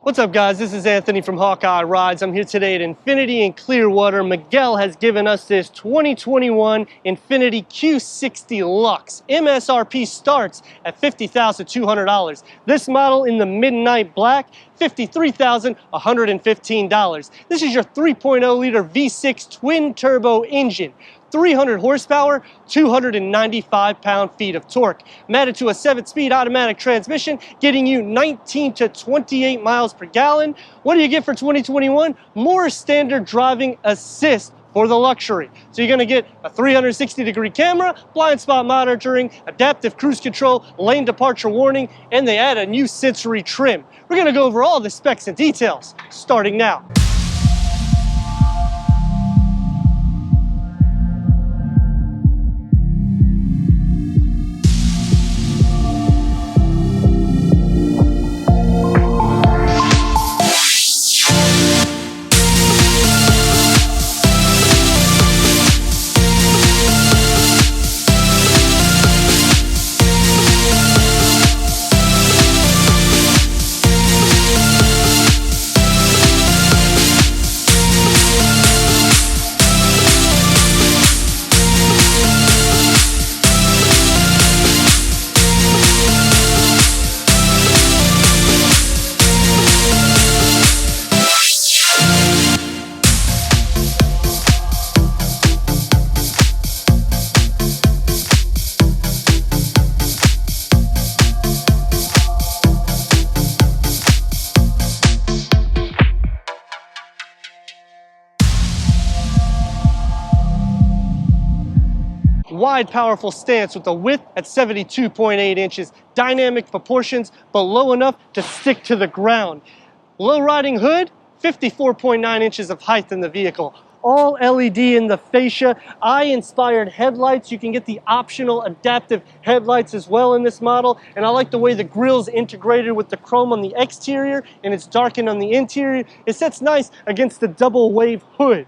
What's up, guys? This is Anthony from Hawkeye Rides. I'm here today at Infiniti in Clearwater. Miguel has given us this 2021 Infiniti Q60 Luxe. MSRP starts at $50,200. This model in the midnight black, $53,115. This is your 3.0 liter V6 twin turbo engine. 300 horsepower, 295 pound-feet of torque. Matted to a 7-speed automatic transmission, getting you 19 to 28 miles per gallon. What do you get for 2021? More standard driving assist for the luxury. So you're going to get a 360-degree camera, blind spot monitoring, adaptive cruise control, lane departure warning, and they add a new sensory trim. We're going to go over all the specs and details, starting now. Wide, powerful stance with a width at 72.8 inches, dynamic proportions, but low enough to stick to the ground. Low riding hood, 54.9 inches of height in the vehicle. All LED in the fascia, eye-inspired headlights. You can get the optional adaptive headlights as well in this model. And I like the way the grille's integrated with the chrome on the exterior and it's darkened on the interior. It sets nice against the double wave hood.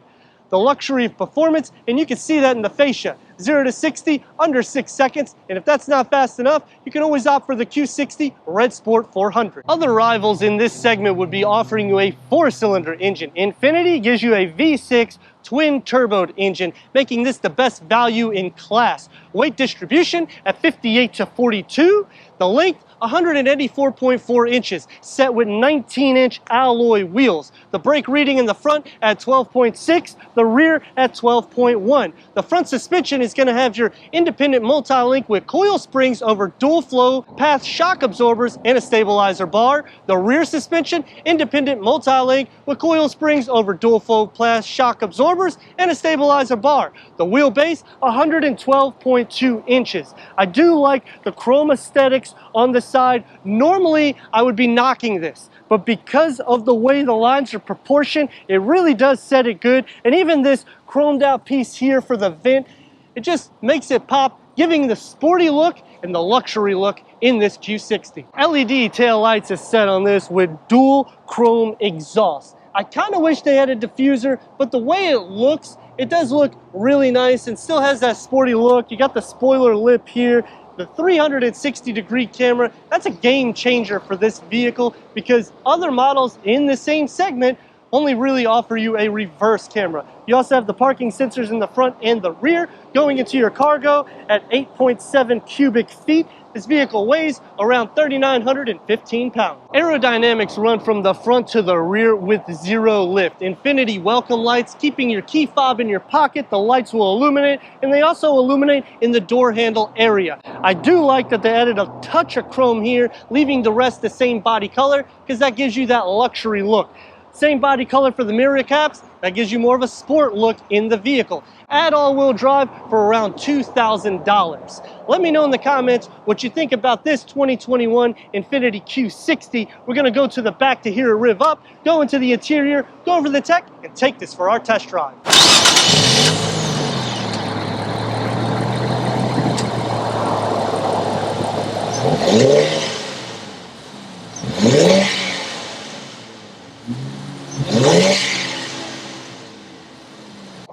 The luxury of performance, and you can see that in the fascia. 0 to 60 under 6 seconds, and if that's not fast enough, you can always opt for the Q60 Red Sport 400. Other rivals in this segment would be offering you a 4-cylinder engine. Infiniti gives you a V6 twin turboed engine, making this the best value in class. Weight distribution at 58 to 42. The length, 184.4 inches, set with 19-inch alloy wheels. The brake reading in the front at 12.6, the rear at 12.1. The front suspension is going to have your independent multi-link with coil springs over dual flow path shock absorbers and a stabilizer bar. The rear suspension, independent multi-link with coil springs over dual flow path shock absorbers and a stabilizer bar. The wheelbase, 112.2 inches. I do like the chrome aesthetics on the side. Normally, I would be knocking this, but because of the way the lines are proportioned, it really does set it good. And even this chromed out piece here for the vent, it just makes it pop, giving the sporty look and the luxury look in this Q60. LED tail lights is set on this with dual chrome exhaust. I kind of wish they had a diffuser, but the way it looks, it does look really nice and still has that sporty look. You got the spoiler lip here. The 360-degree camera, that's a game changer for this vehicle because other models in the same segment only really offer you a reverse camera. You also have the parking sensors in the front and the rear going into your cargo at 8.7 cubic feet. This vehicle weighs around 3,915 pounds. Aerodynamics run from the front to the rear with zero lift. Infiniti welcome lights, keeping your key fob in your pocket. The lights will illuminate, and they also illuminate in the door handle area. I do like that they added a touch of chrome here, leaving the rest the same body color, because that gives you that luxury look. Same body color for the mirror caps, that gives you more of a sport look in the vehicle. Add all-wheel drive for around $2,000. Let me know in the comments what you think about this 2021 Infiniti Q60. We're gonna go to the back to hear it rev up, go into the interior, go over the tech, and take this for our test drive.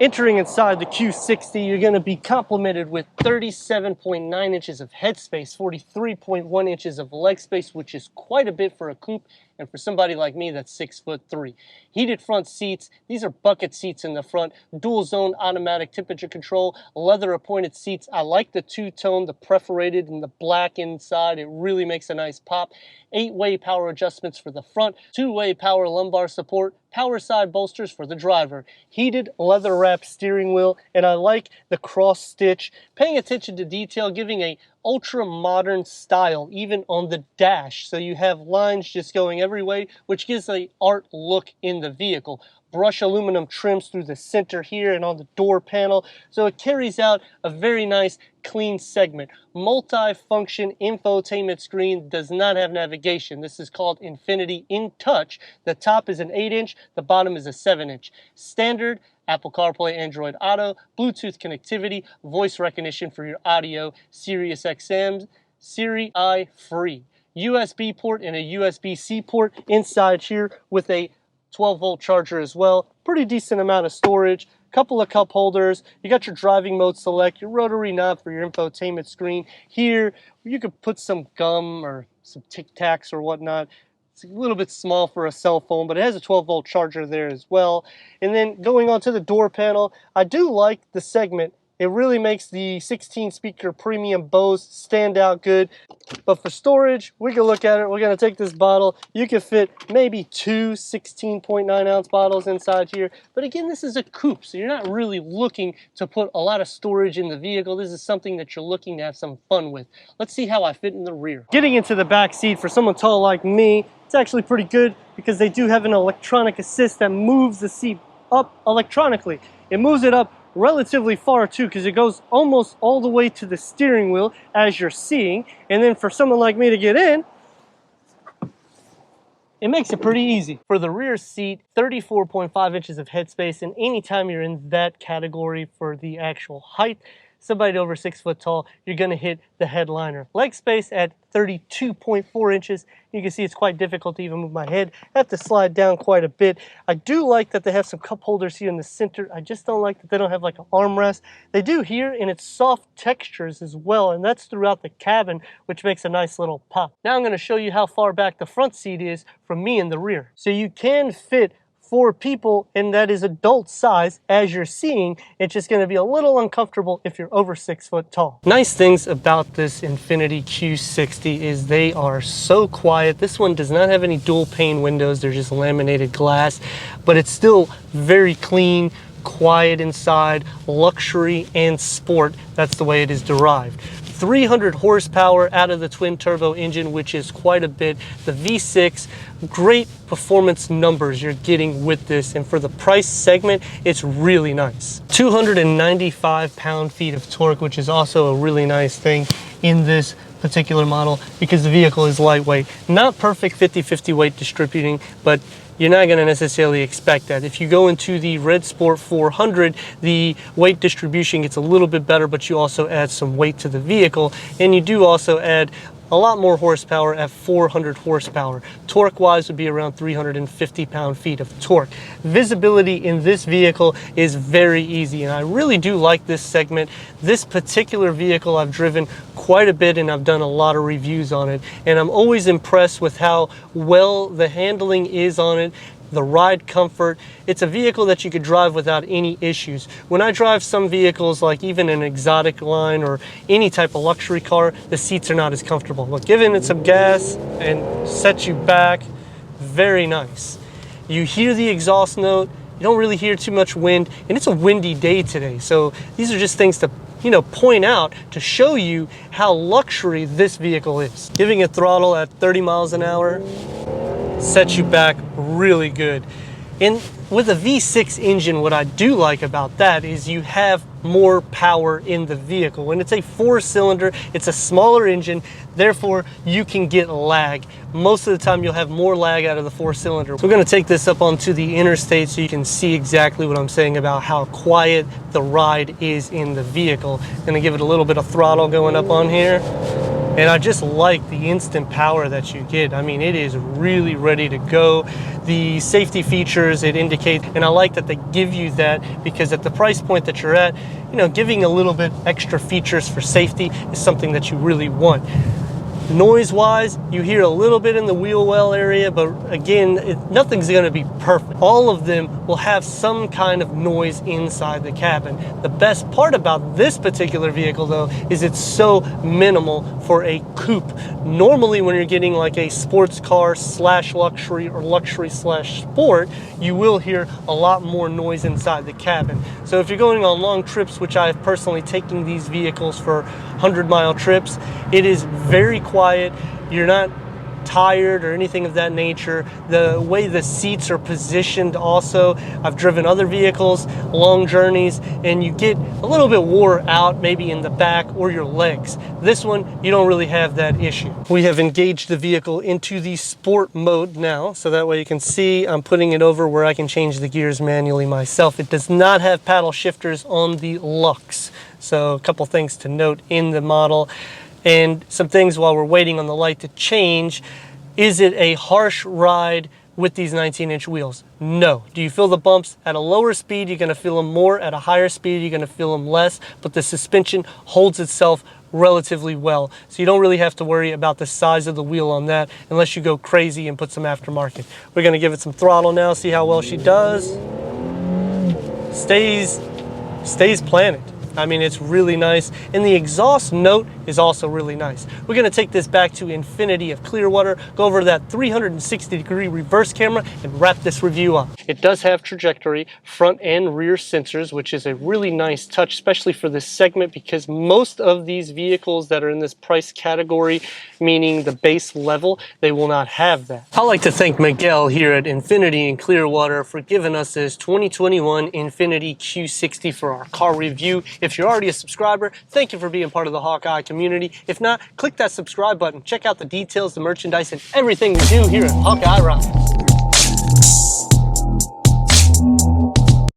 Entering inside the Q60, you're going to be complimented with 37.9 inches of headspace, 43.1 inches of leg space, which is quite a bit for a coupe, and for somebody like me that's 6'3". Heated front seats. These are bucket seats in the front, dual zone automatic temperature control, leather appointed seats. I like the two-tone, the perforated and the black inside. It really makes a nice pop. 8-way power adjustments for the front, 2-way power lumbar support, power side bolsters for the driver, heated leather wrapped steering wheel, and I like the cross stitch, paying attention to detail, giving a ultra modern style even on the dash. So you have lines just going every way, which gives a art look in the vehicle. Brush aluminum trims through the center here and on the door panel, so it carries out a very nice clean segment. Multi-function infotainment screen, does not have navigation. This is called Infiniti InTouch. The top is an 8-inch, the bottom is a 7-inch. Standard Apple CarPlay, Android Auto, Bluetooth connectivity, voice recognition for your audio, Sirius XM, Siri I free. USB port and a USB-C port inside here with a 12-volt charger as well. Pretty decent amount of storage. Couple of cup holders. You got your driving mode select, your rotary knob for your infotainment screen. Here, you could put some gum or some Tic Tacs or whatnot. It's a little bit small for a cell phone, but it has a 12-volt charger there as well. And then going on to the door panel, I do like the segment. It really makes the 16-speaker premium Bose stand out good. But for storage, we can look at it. We're going to take this bottle. You can fit maybe two 16.9-ounce bottles inside here. But again, this is a coupe, so you're not really looking to put a lot of storage in the vehicle. This is something that you're looking to have some fun with. Let's see how I fit in the rear. Getting into the back seat for someone tall like me, it's actually pretty good because they do have an electronic assist that moves the seat up electronically. It moves it up relatively far too, because it goes almost all the way to the steering wheel as you're seeing. And then for someone like me to get in, it makes it pretty easy. For the rear seat, 34.5 inches of headspace, and anytime you're in that category for the actual height, somebody over 6 foot tall, you're going to hit the headliner. Leg space at 32.4 inches. You can see it's quite difficult to even move my head. I have to slide down quite a bit. I do like that they have some cup holders here in the center. I just don't like that they don't have like an armrest. They do here, and it's soft textures as well, and that's throughout the cabin, which makes a nice little pop. Now I'm going to show you how far back the front seat is from me in the rear. So you can fit 4 people, and that is adult size. As you're seeing, it's just going to be a little uncomfortable if you're over 6 foot tall. Nice things about this Infiniti Q60 is they are so quiet. This one does not have any dual pane windows. They're just laminated glass, but it's still very clean, quiet inside, luxury and sport. That's the way it is derived. 300 horsepower out of the twin turbo engine, which is quite a bit. The V6, great performance numbers you're getting with this, and for the price segment, it's really nice. 295 pound-feet of torque, which is also a really nice thing in this particular model because the vehicle is lightweight. Not perfect 50-50 weight distributing, but you're not going to necessarily expect that. If you go into the Red Sport 400, the weight distribution gets a little bit better, but you also add some weight to the vehicle, and you do also add a lot more horsepower at 400 horsepower. Torque-wise would be around 350 pound-feet of torque. Visibility in this vehicle is very easy, and I really do like this segment. This particular vehicle I've driven quite a bit, and I've done a lot of reviews on it, and I'm always impressed with how well the handling is on it, the ride comfort. It's a vehicle that you could drive without any issues. When I drive some vehicles, like even an exotic line or any type of luxury car, the seats are not as comfortable. But giving it some gas and sets you back, very nice. You hear the exhaust note, you don't really hear too much wind, and it's a windy day today. So these are just things to point out to show you how luxury this vehicle is. Giving it throttle at 30 miles an hour, sets you back really good. And with a V6 engine, what I do like about that is you have more power in the vehicle. When it's a 4-cylinder, it's a smaller engine, therefore you can get lag. Most of the time you'll have more lag out of the 4-cylinder. So we're going to take this up onto the interstate so you can see exactly what I'm saying about how quiet the ride is in the vehicle. Going to give it a little bit of throttle going up on here. And I just like the instant power that you get. I mean, it is really ready to go. The safety features it indicate, and I like that they give you that, because at the price point that you're at, giving a little bit extra features for safety is something that you really want. Noise-wise, you hear a little bit in the wheel well area, but again, nothing's gonna be perfect. All of them will have some kind of noise inside the cabin. The best part about this particular vehicle though, is it's so minimal for a coupe. Normally when you're getting like a sports car slash luxury or luxury slash sport, you will hear a lot more noise inside the cabin. So if you're going on long trips, which I've personally taken these vehicles for 100-mile trips, it is very quiet. You're not tired or anything of that nature. The way the seats are positioned also, I've driven other vehicles, long journeys, and you get a little bit wore out maybe in the back or your legs. This one, you don't really have that issue. We have engaged the vehicle into the sport mode now, so that way you can see I'm putting it over where I can change the gears manually myself. It does not have paddle shifters on the Luxe. So a couple things to note in the model. And some things while we're waiting on the light to change. Is it a harsh ride with these 19-inch wheels? No. Do you feel the bumps at a lower speed? You're going to feel them more. At a higher speed, you're going to feel them less. But the suspension holds itself relatively well. So you don't really have to worry about the size of the wheel on that unless you go crazy and put some aftermarket. We're going to give it some throttle now, see how well she does. Stays planted. I mean, it's really nice. And the exhaust note is also really nice. We're gonna take this back to Infiniti of Clearwater, go over that 360-degree reverse camera and wrap this review up. It does have trajectory, front and rear sensors, which is a really nice touch, especially for this segment, because most of these vehicles that are in this price category, meaning the base level, they will not have that. I'd like to thank Miguel here at Infiniti in Clearwater for giving us this 2021 Infiniti Q60 for our car review. If you're already a subscriber, thank you for being part of the Hawkeye community. If not, click that subscribe button. Check out the details, the merchandise, and everything we do here at Hawkeye Rides.